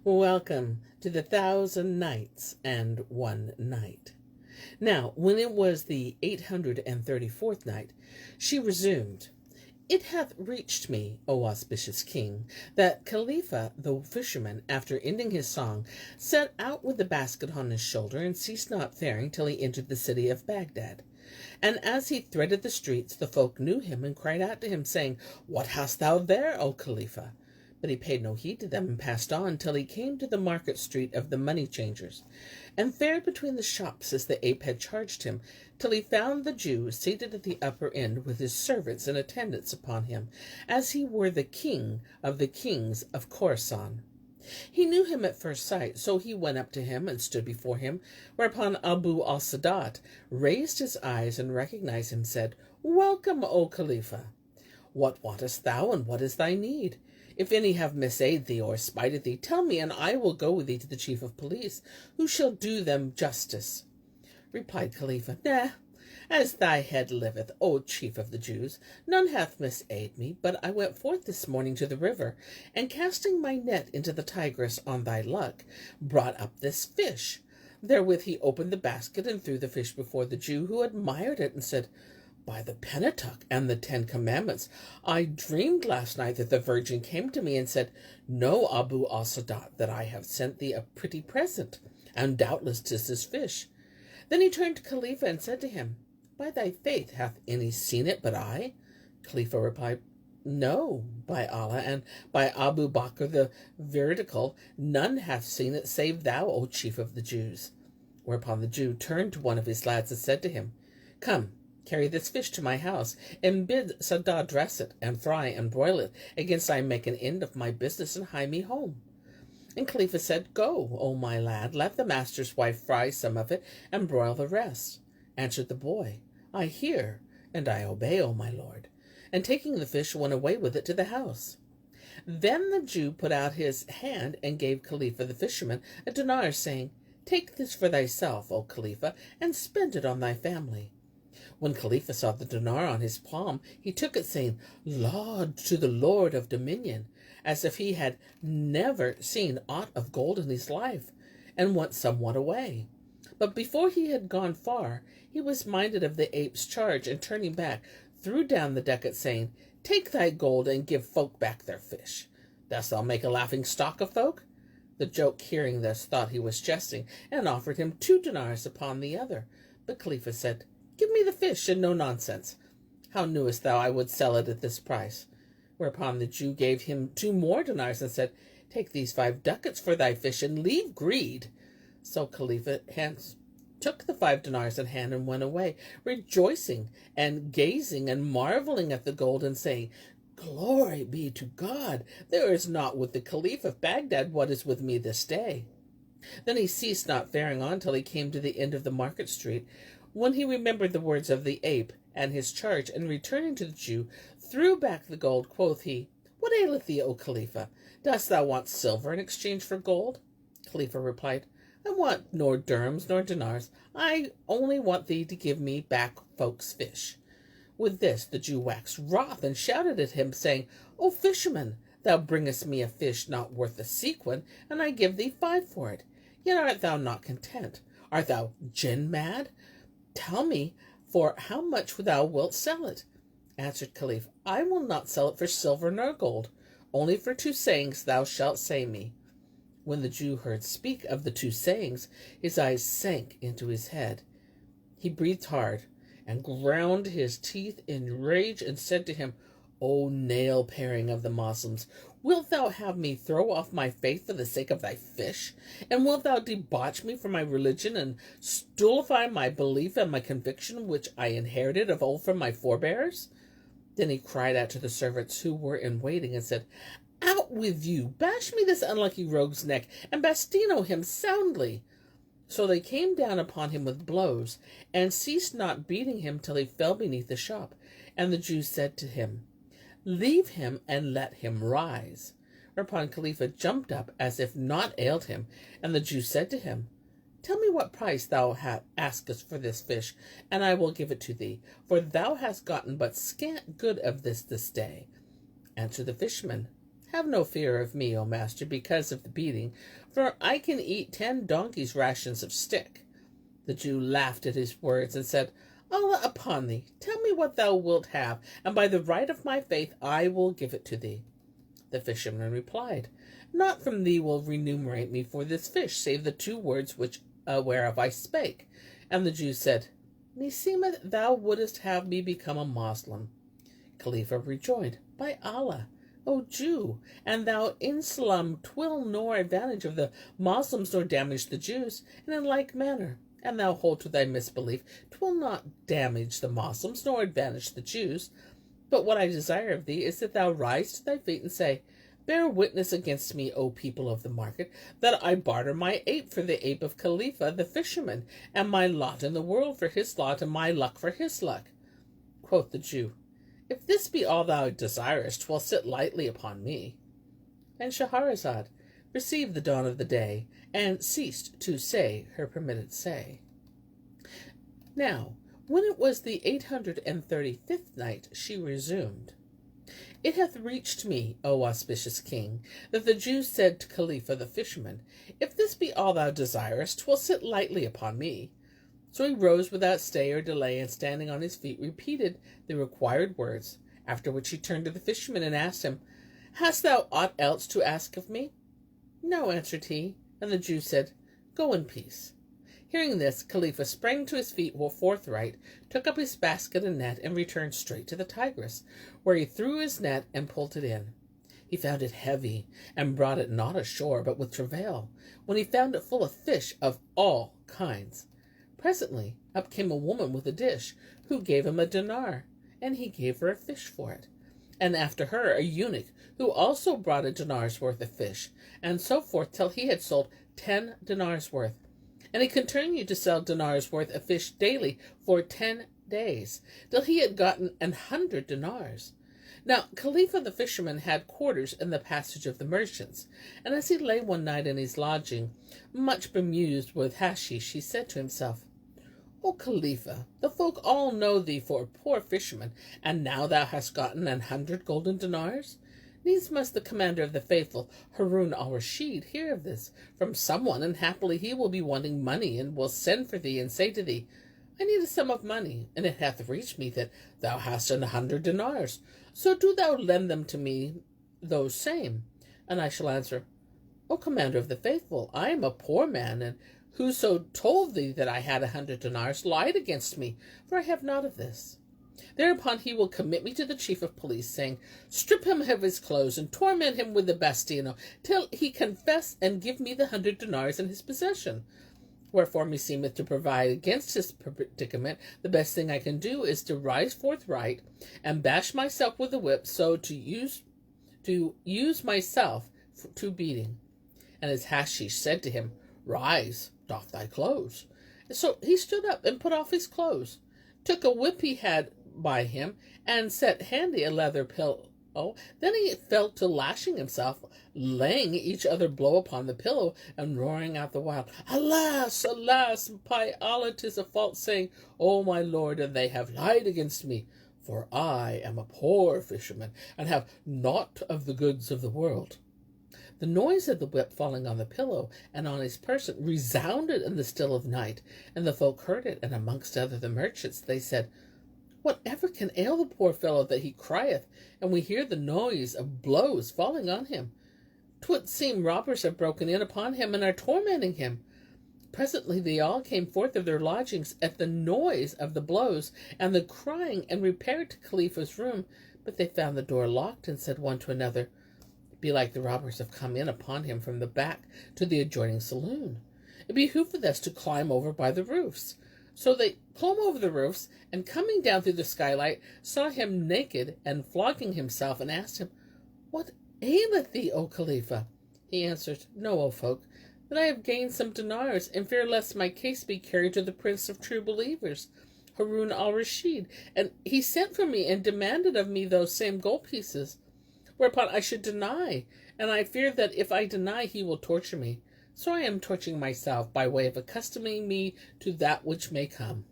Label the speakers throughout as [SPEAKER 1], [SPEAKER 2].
[SPEAKER 1] Welcome to the 1,000 Nights and One Night. Now, when it was the 834th night, she resumed, It hath reached me, O auspicious king, that Khalifah the fisherman, after ending his song, set out with the basket on his shoulder, and ceased not faring till he entered the city of Baghdad. And as he threaded the streets, the folk knew him, and cried out to him, saying, What hast thou there, O Khalifah? But he paid no heed to them, and passed on till he came to the market street of the money changers, and fared between the shops as the ape had charged him, till he found the Jew seated at the upper end with his servants and attendants upon him, as he were the king of the kings of Khorasan. He knew him at first sight, so he went up to him and stood before him, whereupon Abu al-Sadat raised his eyes and recognized him, said, Welcome, O Khalifah! What wantest thou, and what is thy need? If any have missaid thee or spited thee, tell me, and I will go with thee to the chief of police, who shall do them justice. Replied Khalifah, Nah, as thy head liveth, O chief of the Jews, none hath missaid me, but I went forth this morning to the river, and casting my net into the Tigris on thy luck, brought up this fish. Therewith he opened the basket and threw the fish before the Jew, who admired it, and said, By the Pentateuch and the 10 Commandments, I dreamed last night that the Virgin came to me and said, Know, Abu al-Sadat, that I have sent thee a pretty present, and doubtless 'tis this fish. Then he turned to Khalifah and said to him, By thy faith, hath any seen it but I? Khalifah replied, No, by Allah, and by Abu Bakr the Veridical, none hath seen it save thou, O chief of the Jews. Whereupon the Jew turned to one of his lads and said to him, Come, carry this fish to my house, and bid Sadah dress it, and fry and broil it, against I make an end of my business and hie me home. And Khalifah said, Go, O my lad, let the master's wife fry some of it, and broil the rest. Answered the boy, I hear, and I obey, O my lord. And taking the fish, went away with it to the house. Then the Jew put out his hand, and gave Khalifah the fisherman a dinar, saying, Take this for thyself, O Khalifah, and spend it on thy family. When Khalifah saw the dinar on his palm, he took it, saying, Laud to the Lord of dominion, as if he had never seen aught of gold in his life, and went somewhat away. But before he had gone far, he was minded of the ape's charge, and turning back, threw down the ducat, saying, Take thy gold, and give folk back their fish. Dost thou make a laughing stock of folk? The joke, hearing this, thought he was jesting, and offered him 2 dinars upon the other. But Khalifah said, Give me the fish, and no nonsense. How knewest thou I would sell it at this price? Whereupon the Jew gave him 2 more dinars, and said, Take these 5 ducats for thy fish, and leave greed. So Khalifah hence took the 5 dinars in hand, and went away, rejoicing, and gazing, and marvelling at the gold, and saying, Glory be to God! There is not with the Caliph of Baghdad what is with me this day. Then he ceased not faring on till he came to the end of the market street, when he remembered the words of the ape and his charge, and returning to the Jew, threw back the gold. Quoth he, What aileth thee, O Khalifah? Dost thou want silver in exchange for gold? Khalifah replied, I want nor dirhams nor dinars. I only want thee to give me back folks' fish. With this the Jew waxed wroth, and shouted at him, saying, O fisherman, thou bringest me a fish not worth a sequin, and I give thee 5 for it. Yet art thou not content. Art thou jinn mad? Tell me for how much thou wilt sell it. Answered Caliph, I will not sell it for silver nor gold, only for 2 sayings thou shalt say me. When the Jew heard speak of the 2 sayings, his eyes sank into his head. He breathed hard, and ground his teeth in rage, and said to him, O nail-paring of the Moslems, wilt thou have me throw off my faith for the sake of thy fish? And wilt thou debauch me from my religion, and stultify my belief and my conviction, which I inherited of old from my forebears? Then he cried out to the servants who were in waiting, and said, Out with you! Bash me this unlucky rogue's neck, and bastino him soundly. So they came down upon him with blows, and ceased not beating him till he fell beneath the shop. And the Jews said to him, Leave him, and let him rise. Whereupon Khalifah jumped up, as if naught ailed him. And the Jew said to him, Tell me what price thou askest for this fish, and I will give it to thee, for thou hast gotten but scant good of this day. Answered the fisherman, Have no fear of me, O master, because of the beating, for I can eat 10 donkeys' rations of stick. The Jew laughed at his words and said, Allah upon thee, tell me what thou wilt have, and by the right of my faith I will give it to thee. The fisherman replied, Naught from thee will remunerate me for this fish, save the 2 words which whereof I spake. And the Jew said, Meseemeth thou wouldest have me become a Moslem. Khalifah rejoined, By Allah, O Jew, and thou Islam twill nor advantage of the Moslems nor damage the Jews, and in like manner, and thou hold to thy misbelief, twill not damage the Moslems nor advantage the Jews. But what I desire of thee is that thou rise to thy feet and say, Bear witness against me, O people of the market, that I barter my ape for the ape of Khalifah the fisherman, and my lot in the world for his lot, and my luck for his luck. Quoth the Jew, If this be all thou desirest, 'twill sit lightly upon me. And Shahrazad perceived the dawn of the day, and ceased to say her permitted say. Now, when it was the 835th night, she resumed, It hath reached me, O auspicious king, that the Jew said to Khalifah the fisherman, If this be all thou desirest, 'twill sit lightly upon me. So he rose without stay or delay, and standing on his feet repeated the required words, after which he turned to the fisherman and asked him, Hast thou aught else to ask of me? No, answered he, and the Jew said, Go in peace. Hearing this, Khalifah sprang to his feet forthright, took up his basket and net, and returned straight to the Tigris, where he threw his net and pulled it in. He found it heavy, and brought it not ashore, but with travail, when he found it full of fish of all kinds. Presently up came a woman with a dish, who gave him a dinar, and he gave her a fish for it. And after her a eunuch, who also brought a dinar's worth of fish, and so forth till he had sold 10 dinars worth. And he continued to sell dinars worth of fish daily for 10 days, till he had gotten 100 dinars. Now Khalifah the fisherman had quarters in the passage of the merchants, and as he lay one night in his lodging, much bemused with hashish, he said to himself, O Khalifah, the folk all know thee for a poor fisherman, and now thou hast gotten 100 golden dinars. Needs must the commander of the faithful, Harun al-Rashid, hear of this from someone, and happily he will be wanting money, and will send for thee, and say to thee, I need a sum of money, and it hath reached me that thou hast 100 dinars. So do thou lend them to me those same. And I shall answer, O commander of the faithful, I am a poor man, and whoso told thee that I had 100 dinars lied against me, for I have not of this. Thereupon he will commit me to the chief of police, saying, Strip him of his clothes, and torment him with the bastino, till he confess and give me the 100 dinars in his possession. Wherefore meseemeth to provide against his predicament, the best thing I can do is to rise forthright, and bash myself with the whip, so to use myself to beating. And as Hashish said to him, Rise, doff thy clothes. So he stood up and put off his clothes, took a whip he had by him, and set handy a leather pillow. Then he fell to lashing himself, laying each other blow upon the pillow, and roaring out the while, Alas, alas, by Allah, 'tis a false saying, O my lord, and they have lied against me, for I am a poor fisherman, and have naught of the goods of the world. The noise of the whip falling on the pillow and on his person resounded in the still of night, and the folk heard it, and amongst other the merchants they said, Whatever can ail the poor fellow that he crieth, and we hear the noise of blows falling on him? 'Twould seem robbers have broken in upon him and are tormenting him. Presently they all came forth of their lodgings at the noise of the blows and the crying, and repaired to Khalifah's room, but they found the door locked, and said one to another, Belike the robbers have come in upon him from the back to the adjoining saloon. It behooveth us to climb over by the roofs. So they clomb over the roofs, and coming down through the skylight, saw him naked and flogging himself, and asked him, What aileth thee, O Khalifah? He answered, Know, O folk, that I have gained some dinars, and fear lest my case be carried to the Prince of True Believers, Harun al-Rashid, and he sent for me and demanded of me those same gold pieces, whereupon I should deny, and I fear that if I deny he will torture me. So I am torturing myself by way of accustoming me to that which may come.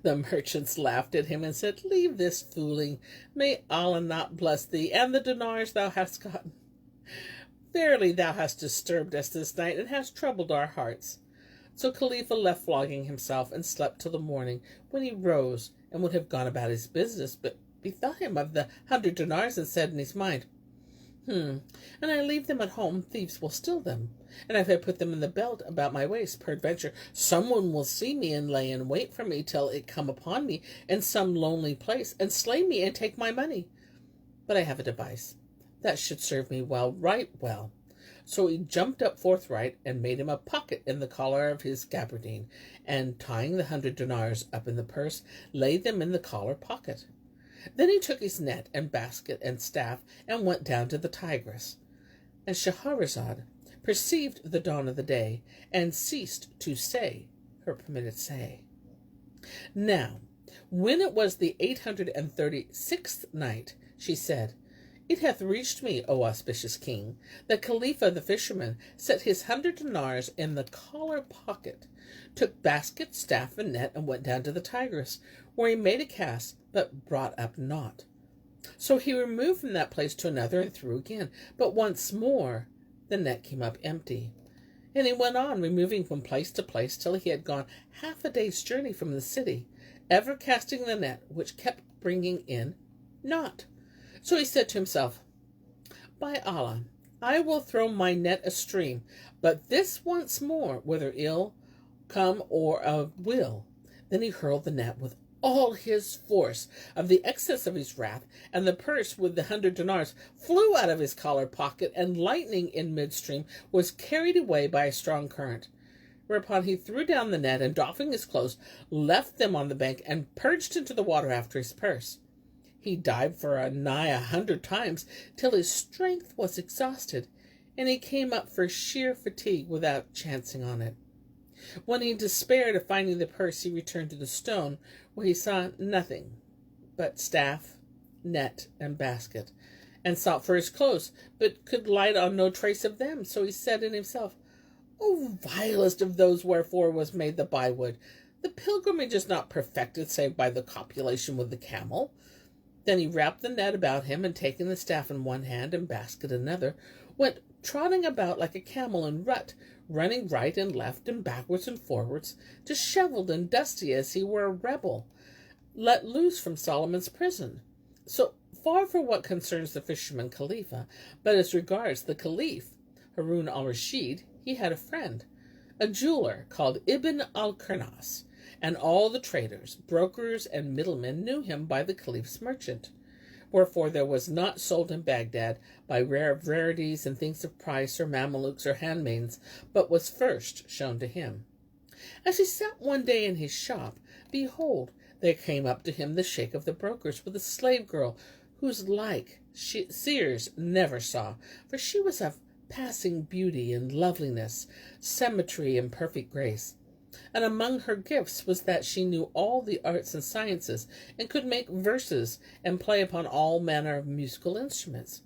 [SPEAKER 1] The merchants laughed at him and said, "Leave this fooling. May Allah not bless thee and the dinars thou hast gotten. Verily thou hast disturbed us this night and hast troubled our hearts." So Khalifah left flogging himself and slept till the morning, when he rose and would have gone about his business, but bethought him of the 100 dinars and said in his mind, and I leave them at home, thieves will steal them. And if I put them in the belt about my waist, peradventure someone will see me and lay in wait for me till it come upon me in some lonely place, and slay me and take my money. But I have a device that should serve me well, right well. So he jumped up forthright and made him a pocket in the collar of his gaberdine, and tying the 100 dinars up in the purse, laid them in the collar pocket. Then he took his net and basket and staff and went down to the Tigris. And Shahrazad perceived the dawn of the day and ceased to say her permitted say. Now, when it was the 836th night, she said, "It hath reached me, O auspicious king, that Khalifah the fisherman set his 100 dinars in the collar pocket, took basket, staff, and net, and went down to the Tigris, where he made a cast, but brought up naught. So he removed from that place to another and threw again, but once more the net came up empty. And he went on, removing from place to place, till he had gone half a day's journey from the city, ever casting the net, which kept bringing in naught. So he said to himself, By Allah, I will throw my net astream, but this once more, whether ill come or of will." Then he hurled the net with all his force of the excess of his wrath, and the purse with the 100 dinars flew out of his collar pocket, and lightning in midstream was carried away by a strong current. Whereupon he threw down the net, and doffing his clothes, left them on the bank, and purged into the water after his purse. He dived for nigh 100 times, till his strength was exhausted, and he came up for sheer fatigue without chancing on it. When he despaired of finding the purse, he returned to the stone, where he saw nothing but staff, net, and basket, and sought for his clothes, but could light on no trace of them. So he said in himself, "O vilest of those wherefore was made the byword, the pilgrimage is not perfected save by the copulation with the camel." Then he wrapped the net about him, and taking the staff in one hand and basket in another, went trotting about like a camel in rut, running right and left and backwards and forwards, dishevelled and dusty as he were a rebel, let loose from Solomon's prison. So far for what concerns the fisherman Khalifah, but as regards the Caliph, Harun al-Rashid, he had a friend, a jeweler called Ibn al-Qurnas, and all the traders, brokers, and middlemen knew him by the Caliph's merchant. Wherefore there was not sold in Baghdad by rare rarities and things of price, or Mamelukes or handmaidens, but was first shown to him. As he sat one day in his shop, behold, there came up to him the sheikh of the brokers with a slave girl, whose like seers never saw, for she was of passing beauty and loveliness, symmetry and perfect grace. And among her gifts was that she knew all the arts and sciences, and could make verses, and play upon all manner of musical instruments.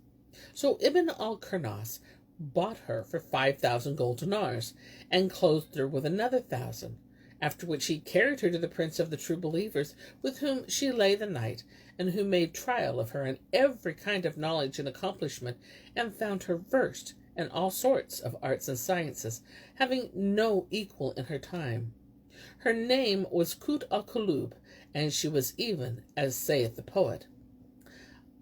[SPEAKER 1] So Ibn al-Qurnas bought her for 5,000 gold dinars, and clothed her with another 1,000, after which he carried her to the prince of the true believers, with whom she lay the night, and who made trial of her in every kind of knowledge and accomplishment, and found her versed in all sorts of arts and sciences, having no equal in her time. Her name was Kut al-Kulub, and she was even as saith the poet,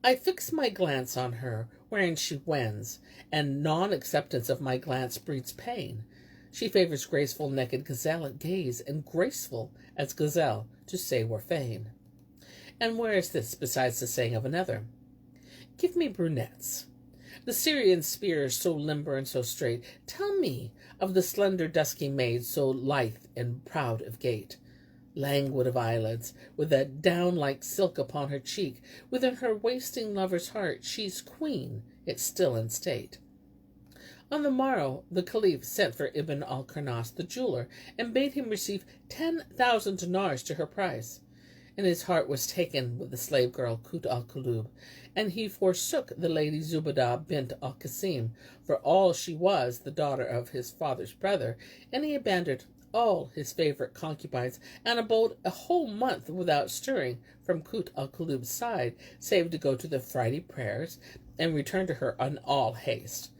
[SPEAKER 1] "I fix my glance on her, wherein she wends, and non-acceptance of my glance breeds pain. She favors graceful naked gazelle at gaze, and graceful as gazelle to say were fain." And where is this besides the saying of another? "Give me brunettes. The Syrian spears so limber and so straight. Tell me of the slender dusky maid, so lithe and proud of gait, languid of eyelids, with a down like silk upon her cheek. Within her wasting lover's heart she's queen, yet still in state." On the morrow the Caliph sent for Ibn al-Qurnas the jeweler, and bade him receive 10,000 dinars to her price. And his heart was taken with the slave girl Kut al-Kulub, and he forsook the lady Zubaydah bint al-Qasim, for all she was the daughter of his father's brother, and he abandoned all his favorite concubines, and abode a whole month without stirring from Kut al-Kulub's side, save to go to the Friday prayers, and return to her in all haste.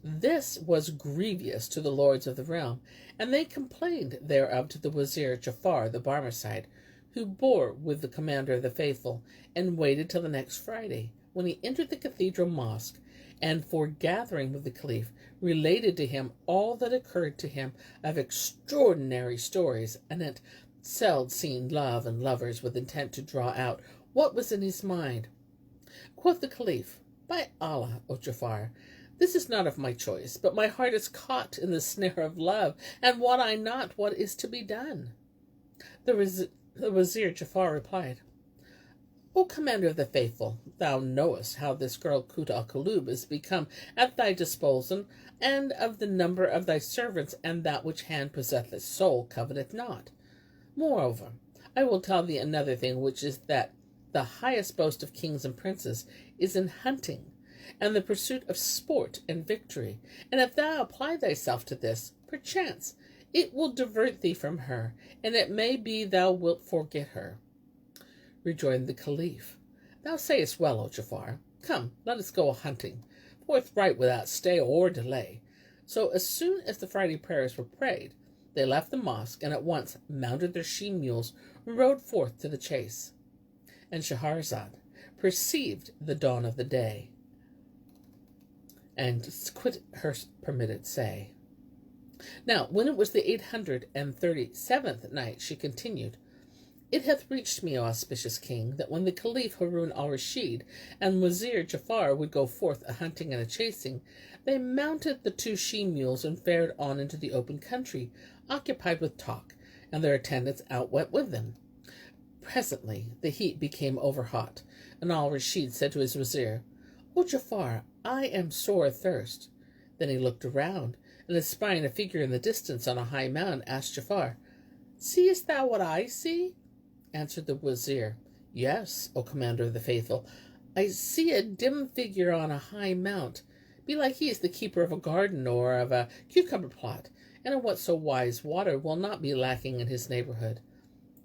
[SPEAKER 1] This was grievous to the lords of the realm, and they complained thereof to the Wazir Jafar the Barmecide, who bore with the commander of the faithful, and waited till the next Friday, when he entered the cathedral mosque, and, foregathering with the Caliph, related to him all that occurred to him of extraordinary stories, and had seldom seen love and lovers, with intent to draw out what was in his mind. Quoth the Caliph, By Allah, O Jafar, this is not of my choice, but my heart is caught in the snare of love, and wot I not what is to be done. The Wazir Jafar replied, O Commander of the Faithful, thou knowest how this girl Kut al-Kulub is become at thy disposal, and of the number of thy servants, and that which hand possesseth soul coveteth not. Moreover, I will tell thee another thing, which is that the highest boast of kings and princes is in hunting, and the pursuit of sport and victory. And if thou apply thyself to this, perchance it will divert thee from her, and it may be thou wilt forget her. Rejoined the Caliph, Thou sayest well, O Jafar. Come, let us go a-hunting, forthright without stay or delay. So as soon as the Friday prayers were prayed, they left the mosque, and at once mounted their she-mules, and rode forth to the chase. And Shahrazad perceived the dawn of the day, and quit her permitted say. Now, when it was the 837th night, she continued, It hath reached me, O auspicious king, that when the Caliph Harun al-Rashid and Wazir Jafar would go forth a-hunting and a-chasing, they mounted the 2 she-mules and fared on into the open country, occupied with talk, and their attendants out went with them. Presently the heat became over-hot, and al-Rashid said to his Wazir, O Jafar, I am sore athirst. Then he looked around, and espying a figure in the distance on a high mound, asked Jafar, Seest thou what I see? Answered the Wazir, Yes, O Commander of the Faithful, I see a dim figure on a high mount. Belike he is the keeper of a garden or of a cucumber plot, and in whatso wise water will not be lacking in his neighborhood.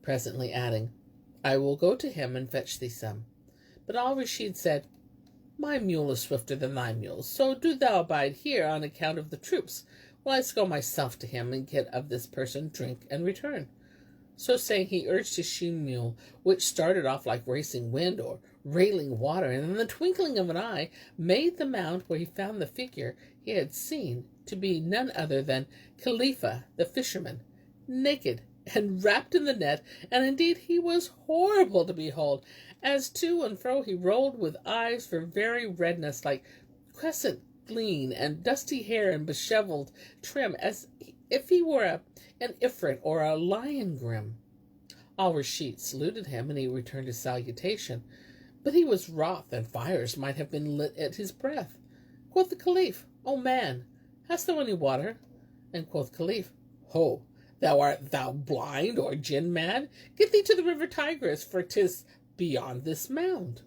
[SPEAKER 1] Presently adding, I will go to him and fetch thee some. But al-Rashid said, My mule is swifter than thy mule, so do thou abide here on account of the troops, while I go myself to him and get of this person drink and return. So saying, he urged his she-mule, which started off like racing wind or railing water, and in the twinkling of an eye made the mound where he found the figure he had seen to be none other than Khalifah the Fisherman, naked and wrapped in the net, and indeed he was horrible to behold, as to and fro he rolled with eyes for very redness, like crescent gleam, and dusty hair and beshevelled trim, as if he were an ifrit or a lion grim. Al-Rashid saluted him, and he returned his salutation, but he was wroth, and fires might have been lit at his breath. Quoth the Caliph, O man, hast thou any water? And quoth Caliph, Ho, art thou blind or jinn mad? Get thee to the river Tigris, for 'tis beyond this mound.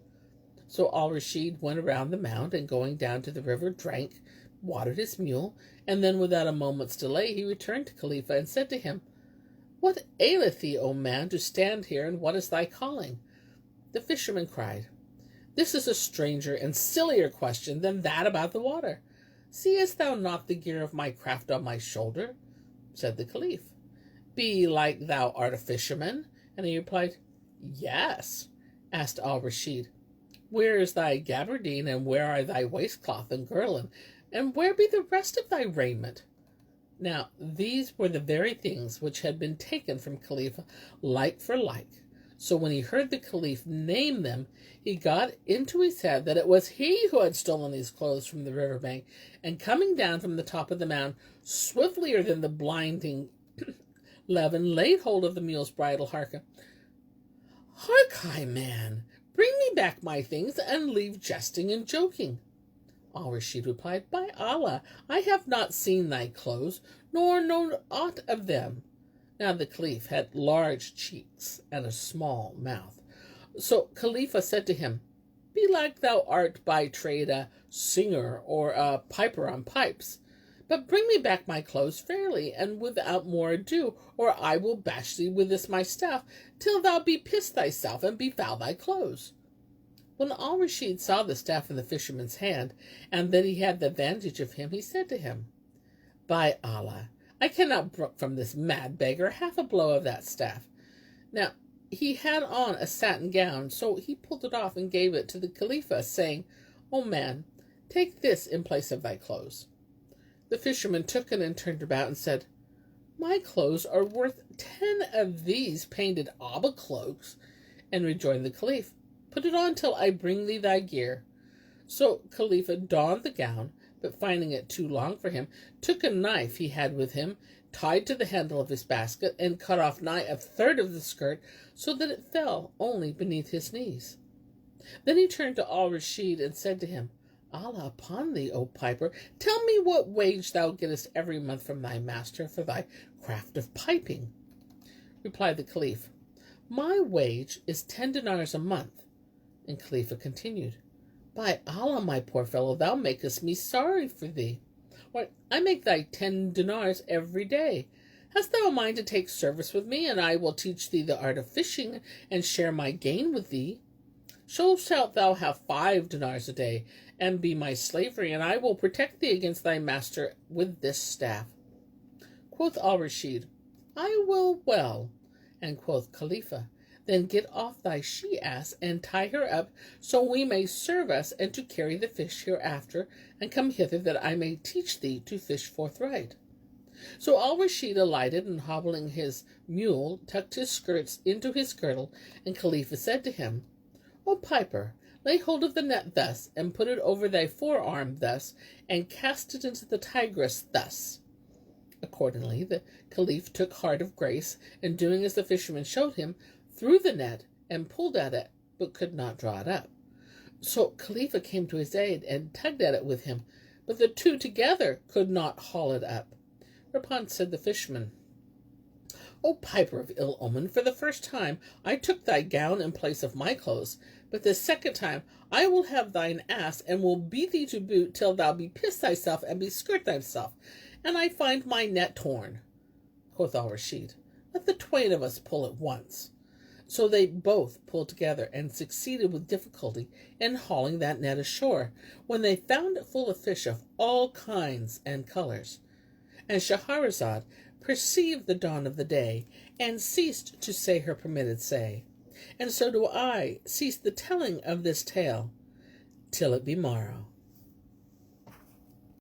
[SPEAKER 1] So al-Rashid went around the mound, and going down to the river, drank, watered his mule, and then without a moment's delay he returned to Khalifah and said to him, What aileth thee, O man, to stand here, and what is thy calling? The fisherman cried, This is a stranger and sillier question than that about the water. Seest thou not the gear of my craft on my shoulder? Said the Caliph, Belike thou art a fisherman? And he replied, Yes. Asked al-Rashid, Where is thy gaberdine, and where are thy waistcloth and girdle, and where be the rest of thy raiment? Now these were the very things which had been taken from Khalifah like for like. So when he heard the Caliph name them, he got into his head that it was he who had stolen these clothes from the river bank, and coming down from the top of the mound, swiftlier than the blinding Levin, laid hold of the mule's bridle. Hark, high man, bring me back my things, and leave jesting and joking. Al-Rashid replied, By Allah, I have not seen thy clothes, nor known aught of them. Now the Caliph had large cheeks and a small mouth. So Khalifah said to him, Belike thou art by trade a singer or a piper on pipes. But bring me back my clothes fairly, and without more ado, or I will bash thee with this my staff, till thou be pissed thyself, and befoul thy clothes. When Al-Rashid saw the staff in the fisherman's hand, and that he had the advantage of him, he said to him, By Allah, I cannot brook from this mad beggar half a blow of that staff. Now, he had on a satin gown, so he pulled it off and gave it to the Khalifah, saying, O man, take this in place of thy clothes. The fisherman took it and turned about and said, My clothes are worth 10 of these painted Abba cloaks. And rejoined the Caliph, Put it on till I bring thee thy gear. So Khalifah donned the gown, but finding it too long for him, took a knife he had with him, tied to the handle of his basket, and cut off nigh a third of the skirt, so that it fell only beneath his knees. Then he turned to Al-Rashid and said to him, Allah upon thee, O piper, tell me what wage thou gettest every month from thy master for thy craft of piping. Replied the Caliph, My wage is 10 dinars a month. And Khalifah continued, By Allah, my poor fellow, thou makest me sorry for thee. Why, I make thy 10 dinars every day. Hast thou a mind to take service with me, and I will teach thee the art of fishing, and share my gain with thee? So shalt thou have 5 dinars a day, and be my slavery, and I will protect thee against thy master with this staff. Quoth Al-Rashid, I will well. And quoth Khalifah, Then get off thy she-ass, and tie her up, so we may serve us, and to carry the fish hereafter, and come hither that I may teach thee to fish forthright. So Al-Rashid alighted, and hobbling his mule, tucked his skirts into his girdle, and Khalifah said to him, O piper, lay hold of the net thus, and put it over thy forearm thus, and cast it into the Tigris thus. Accordingly, the Caliph took heart of grace, and doing as the fisherman showed him, threw the net, and pulled at it, but could not draw it up. So Khalifah came to his aid, and tugged at it with him, but the two together could not haul it up. Whereupon said the fisherman, O piper of ill omen, for the first time I took thy gown in place of my clothes, but the second time I will have thine ass, and will beat thee to boot till thou be pissed thyself, and beskirt thyself, and I find my net torn. Quoth Al-Rashid, Let the twain of us pull at once. So they both pulled together, and succeeded with difficulty in hauling that net ashore, when they found it full of fish of all kinds and colors. And Shahrazad perceived the dawn of the day, and ceased to say her permitted say. And so do I cease the telling of this tale, till it be morrow.